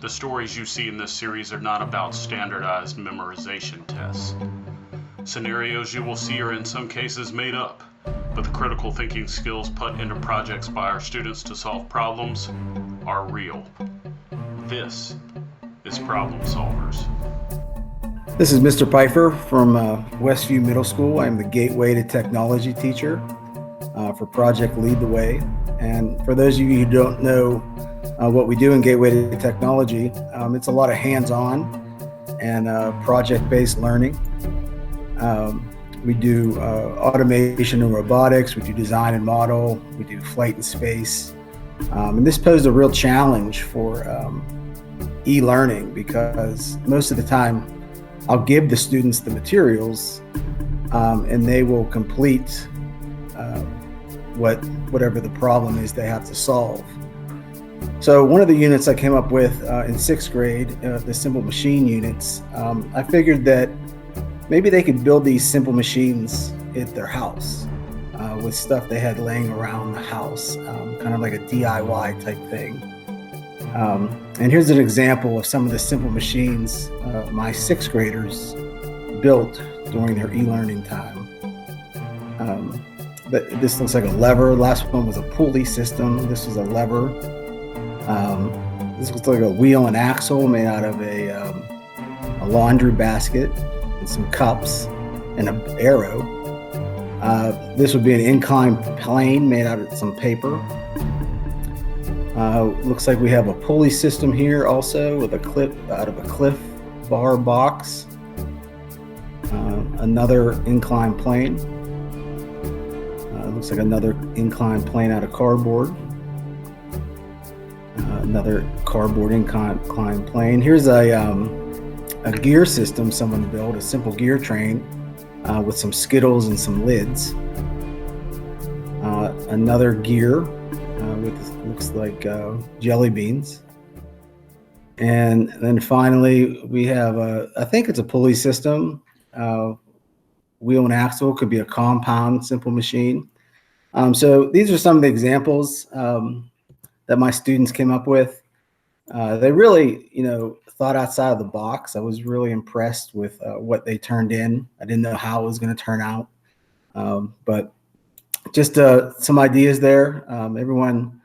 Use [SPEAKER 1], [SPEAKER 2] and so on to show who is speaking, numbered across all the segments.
[SPEAKER 1] The stories you see in this series are not about standardized memorization tests. Scenarios you will see are in some cases made up, but the critical thinking skills put into projects by our students to solve problems are real. This is Problem Solvers.
[SPEAKER 2] This is Mr. Pfeiffer from Westview Middle School. I'm the Gateway to Technology teacher for Project Lead the Way. And for those of you who don't know what we do in Gateway to Technology, it's a lot of hands-on and project-based learning. We do automation and robotics, we do design and model, we do flight and space. And this posed a real challenge for e-learning because most of the time I'll give the students the materials and they will complete whatever the problem is they have to solve. So one of the units I came up with in sixth grade, the simple machine units, I figured that maybe they could build these simple machines at their house with stuff they had laying around the house, kind of like a DIY type thing. And here's an example of some of the simple machines my sixth graders built during their e-learning time. This looks like a lever. Last one was a pulley system. This was a lever. This looks like a wheel and axle made out of a laundry basket and some cups and an arrow. This would be an inclined plane made out of some paper. Looks like we have a pulley system here also with a clip out of a Cliff Bar box. Another inclined plane. Looks like another inclined plane out of cardboard. Another cardboard inclined plane. Here's a gear system someone built, a simple gear train with some skittles and some lids. Another gear with looks like jelly beans. And then finally we have I think it's a pulley system. Wheel and axle, could be a compound simple machine. So these are some of the examples that my students came up with. They really, thought outside of the box. I was really impressed with what they turned in. I didn't know how it was going to turn out, but just some ideas there. Everyone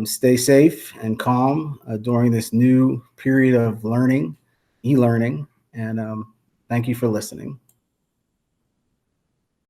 [SPEAKER 2] stay safe and calm during this new period of learning, e-learning, and thank you for listening.